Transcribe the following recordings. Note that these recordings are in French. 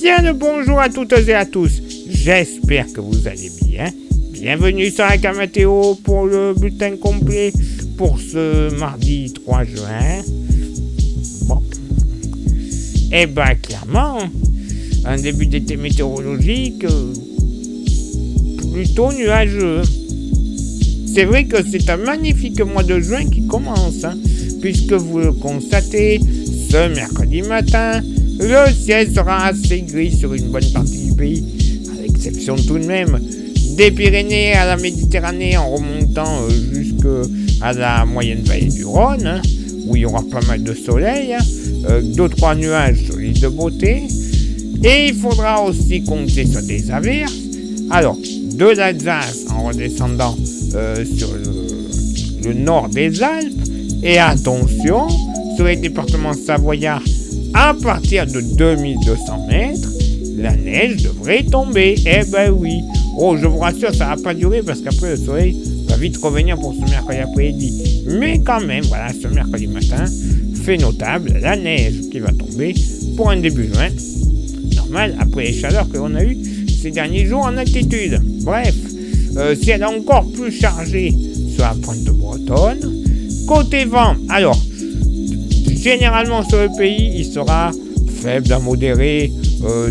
Bien le bonjour à toutes et à tous, j'espère que vous allez bien. Bienvenue sur la Météo pour le bulletin complet pour ce mardi 3 juin. Bon, et ben clairement, un début d'été météorologique plutôt nuageux. C'est vrai que c'est un magnifique mois de juin qui commence, puisque vous le constatez, ce mercredi matin, le ciel sera assez gris sur une bonne partie du pays, à l'exception tout de même des Pyrénées à la Méditerranée en remontant jusqu'à la moyenne vallée du Rhône, où il y aura pas mal de soleil, 2-3 nuages sur l'île de Beauté, et il faudra aussi compter sur des averses. Alors, de l'Alsace en redescendant sur le nord des Alpes, et attention, sur les départements savoyards, à partir de 2200 mètres, la neige devrait tomber. Eh ben oui. Oh, je vous rassure, ça va pas durer parce qu'après le soleil va vite revenir pour ce mercredi après-midi. Mais quand même, voilà, ce mercredi matin, fait notable, la neige qui va tomber pour un début juin. Normal, après les chaleurs que l'on a eues ces derniers jours en altitude. Bref, ciel encore plus chargé sur la pointe bretonne. Côté vent, alors, généralement sur le pays, il sera faible à modéré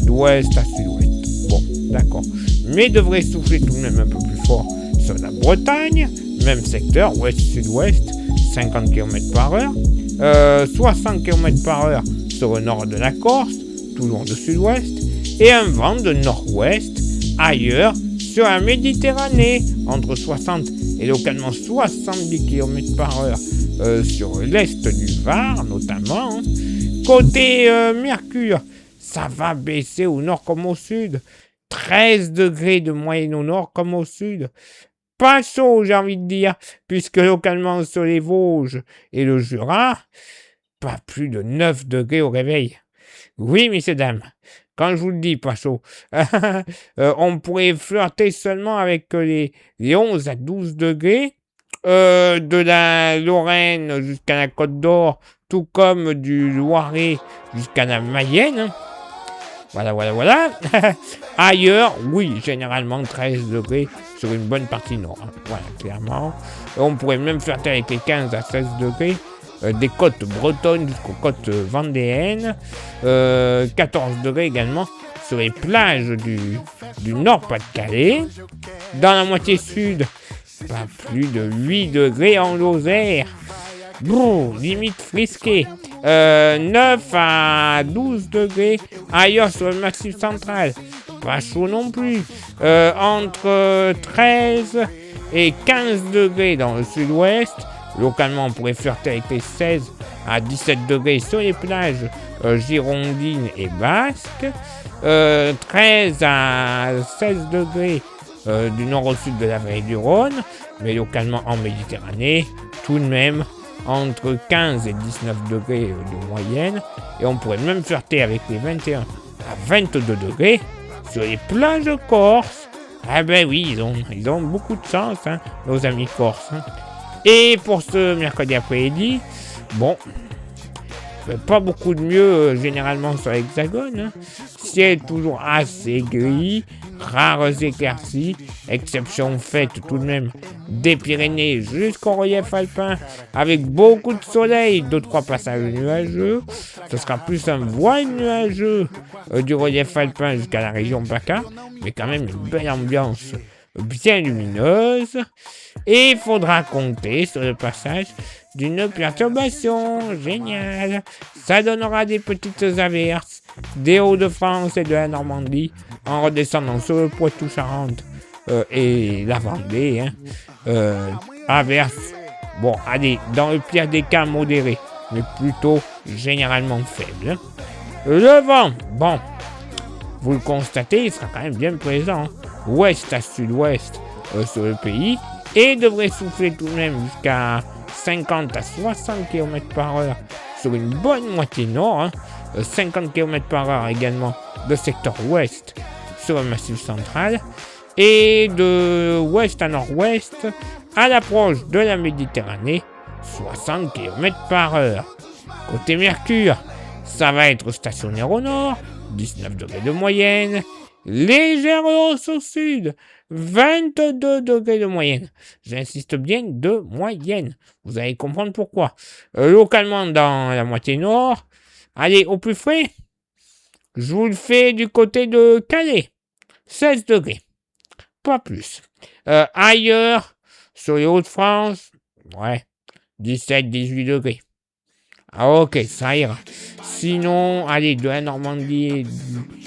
d'ouest à sud-ouest. Bon, d'accord. Mais devrait souffler tout de même un peu plus fort sur la Bretagne, même secteur, ouest-sud-ouest, 50 km/h, 60 km/h sur le nord de la Corse, toujours de sud-ouest, et un vent de nord-ouest ailleurs sur la Méditerranée, entre 60 et localement 70 km/h sur l'est du Var notamment. Côté Mercure, ça va baisser au nord comme au sud. 13 degrés de moyenne au nord comme au sud. Pas chaud, j'ai envie de dire, puisque localement sur les Vosges et le Jura, pas plus de 9 degrés au réveil. Oui, messieurs, dames, quand je vous le dis, pas chaud, on pourrait flirter seulement avec les 11 à 12 degrés, de la Lorraine jusqu'à la Côte d'Or, tout comme du Loiret jusqu'à la Mayenne. Voilà. Ailleurs, oui, généralement 13 degrés sur une bonne partie nord. Voilà, clairement. On pourrait même flirter avec les 15 à 16 degrés. Des côtes bretonnes jusqu'aux côtes vendéennes, 14 degrés également sur les plages du Nord-Pas-de-Calais. Dans la moitié sud, pas plus de 8 degrés en Lozère. Limite frisqué. 9 à 12 degrés ailleurs sur le massif central. Pas chaud non plus. Entre 13 et 15 degrés dans le sud-ouest. Localement, on pourrait flirter avec les 16 à 17 degrés sur les plages girondines et basques. 13 à 16 degrés du nord au sud de la vallée du Rhône. Mais localement en Méditerranée, tout de même entre 15 et 19 degrés de moyenne. Et on pourrait même flirter avec les 21 à 22 degrés sur les plages corses. Ah ben oui, ils ont beaucoup de chance, nos amis corses. Et pour ce mercredi après-midi, bon, pas beaucoup de mieux généralement sur l'hexagone. Ciel toujours assez gris, rares éclaircies, exception faite tout de même des Pyrénées jusqu'au relief alpin, avec beaucoup de soleil, 2-3 passages nuageux. Ce sera plus un voile nuageux du relief alpin jusqu'à la région PACA, mais quand même une belle ambiance bien lumineuse. Et il faudra compter sur le passage d'une perturbation. Génial. Ça donnera des petites averses des Hauts-de-France et de la Normandie en redescendant sur le Poitou-Charentes et la Vendée. Averses, bon, allez, dans le pire des cas modérés, mais plutôt généralement faibles. Le vent, bon, vous le constatez, il sera quand même bien présent, ouest à sud-ouest sur le pays, et devrait souffler tout de même jusqu'à 50 à 60 km/h sur une bonne moitié nord, 50 km/h également de secteur ouest sur le massif central, et de ouest à nord-ouest à l'approche de la Méditerranée, 60 km/h. Côté Mercure, ça va être stationnaire au nord, 19 degrés de moyenne. Légère hausse au sud, 22 degrés de moyenne. J'insiste bien, de moyenne. Vous allez comprendre pourquoi. Localement dans la moitié nord, allez, au plus frais, je vous le fais du côté de Calais, 16 degrés. Pas plus. Ailleurs, sur les Hauts-de-France, ouais, 17-18 degrés. Ah ok, ça ira. Sinon, allez, de la Normandie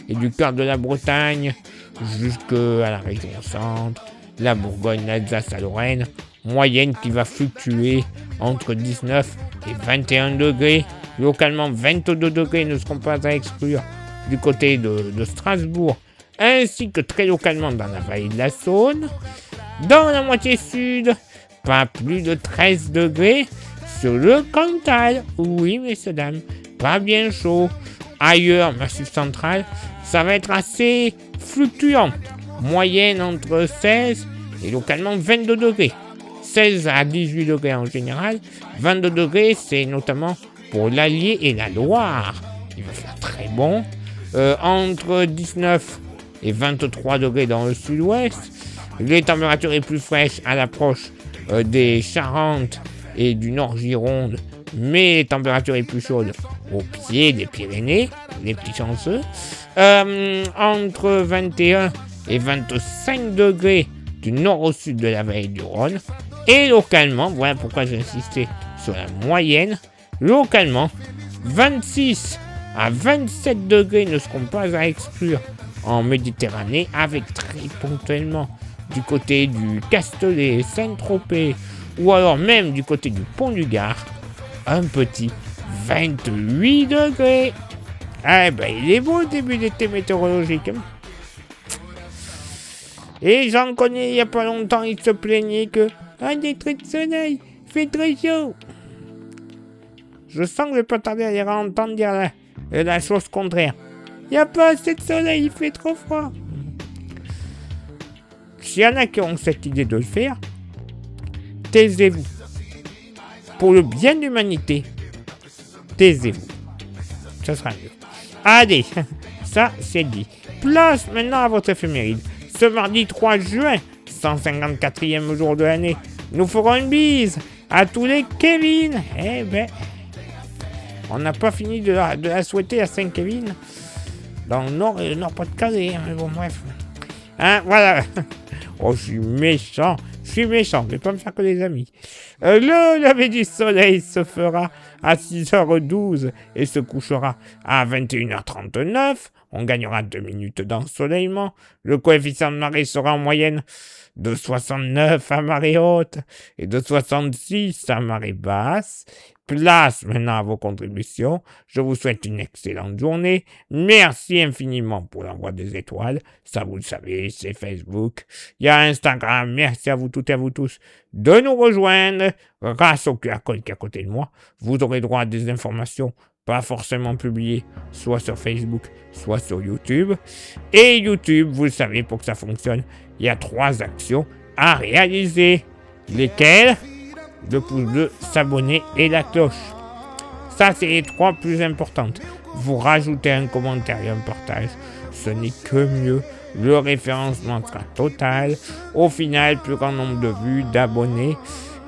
et du cœur de la Bretagne jusqu'à la région centre, la Bourgogne, l'Alsace, la Lorraine, moyenne qui va fluctuer entre 19 et 21 degrés. Localement, 22 degrés ne seront pas à exclure du côté de Strasbourg, ainsi que très localement dans la vallée de la Saône. Dans la moitié sud, pas plus de 13 degrés. Sur le Cantal, oui messieurs dames, pas bien chaud. Ailleurs, massif central, ça va être assez fluctuant. Moyenne entre 16 et localement 22 degrés. 16 à 18 degrés en général. 22 degrés, c'est notamment pour l'Allier et la Loire. Il va faire très bon. Entre 19 et 23 degrés dans le sud-ouest. Les températures les plus fraîches à l'approche des Charentes et du Nord Gironde, mais les températures les plus chaudes au pied des Pyrénées, les petits chanceux, entre 21 et 25 degrés du nord au sud de la vallée du Rhône, et localement, voilà pourquoi j'ai insisté sur la moyenne, localement, 26 à 27 degrés ne seront pas à exclure en Méditerranée, avec très ponctuellement du côté du Castellet, Saint-Tropez, ou alors même du côté du Pont du Gard, un petit 28 degrés. Ah ben il est beau le début d'été météorologique. Et j'en connais il n'y a pas longtemps, il se plaignait que des traits de soleil, fait très chaud. Je sens que je vais pas tarder à les entendre dire la chose contraire. Il n'y a pas assez de soleil, il fait trop froid. S'il y en a qui ont cette idée de le faire, taisez-vous. Pour le bien de l'humanité, taisez-vous. Ça sera mieux. Allez, ça c'est dit. Place maintenant à votre éphéméride. Ce mardi 3 juin, 154e jour de l'année, nous ferons une bise à tous les Kevin. Eh ben, on n'a pas fini de la souhaiter à Saint-Kevin, dans le Nord et le Nord-Pas-de-Calais. Mais bon, bref. Hein, voilà. Oh, je suis méchant, je vais pas me faire que des amis. Le lever du soleil se fera à 6h12 et se couchera à 21h39. On gagnera 2 minutes d'ensoleillement. Le coefficient de marée sera en moyenne de 69 à marée haute et de 66 à marée basse. Place maintenant à vos contributions. Je vous souhaite une excellente journée. Merci infiniment pour l'envoi des étoiles. Ça, vous le savez, c'est Facebook. Il y a Instagram. Merci à vous toutes et à vous tous de nous rejoindre. Grâce au QR code qui est à côté de moi, vous aurez droit à des informations pas forcément publiées, soit sur Facebook, soit sur YouTube. Et YouTube, vous le savez, pour que ça fonctionne, il y a 3 actions à réaliser. Lesquelles ? Le pouce bleu, s'abonner et la cloche. Ça, c'est les 3 plus importantes. Vous rajoutez un commentaire et un partage. Ce n'est que mieux. Le référencement sera total. Au final, plus grand nombre de vues, d'abonnés.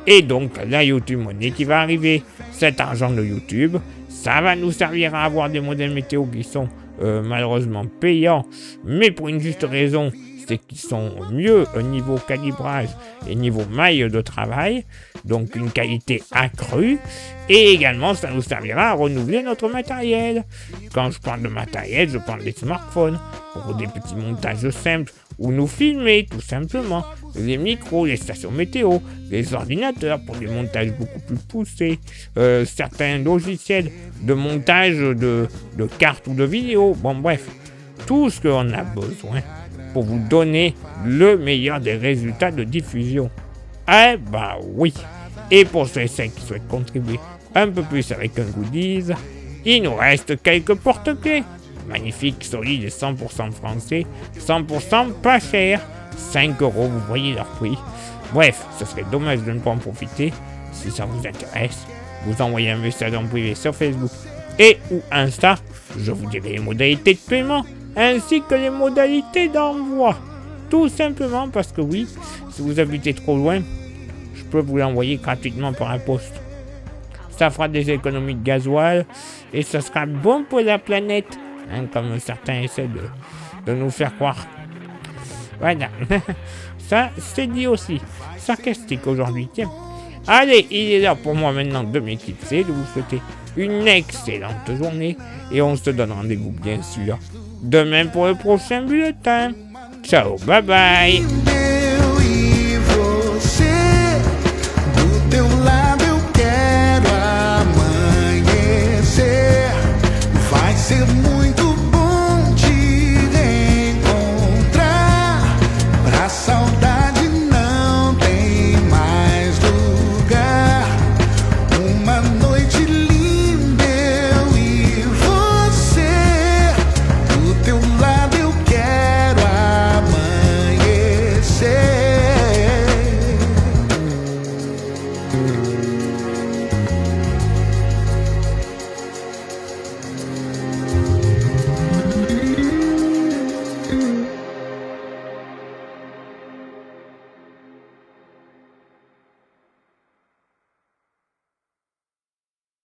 Et donc, la YouTube Money qui va arriver. Cet argent de YouTube, ça va nous servir à avoir des modèles météo qui sont malheureusement payants. Mais pour une juste raison, c'est qu'ils sont mieux au niveau calibrage et niveau maille de travail, donc une qualité accrue, et également ça nous servira à renouveler notre matériel. Quand je parle de matériel, je parle des smartphones, pour des petits montages simples, ou nous filmer tout simplement, les micros, les stations météo, les ordinateurs pour des montages beaucoup plus poussés, certains logiciels de montage de cartes ou de vidéos, bon bref, tout ce qu'on a besoin pour vous donner le meilleur des résultats de diffusion. Eh bah oui. Et pour ceux et celles qui souhaitent contribuer un peu plus avec un goodies, il nous reste quelques porte-clés. Magnifiques, solides et 100% français, 100% pas cher. 5 €, vous voyez leur prix. Bref, ce serait dommage de ne pas en profiter. Si ça vous intéresse, vous envoyez un message en privé sur Facebook et ou Insta Je vous dirai les modalités de paiement ainsi que les modalités d'envoi. Tout simplement parce que oui, si vous habitez trop loin, je peux vous l'envoyer gratuitement par la poste. Ça fera des économies de gasoil et ça sera bon pour la planète, hein, comme certains essaient de nous faire croire. Voilà, ça c'est dit aussi. Sarcastique aujourd'hui, tiens. Allez, il est l'heure pour moi maintenant de m'éclipser, de vous souhaiter une excellente journée et on se donne rendez-vous bien sûr demain pour le prochain bulletin. Ciao, bye bye.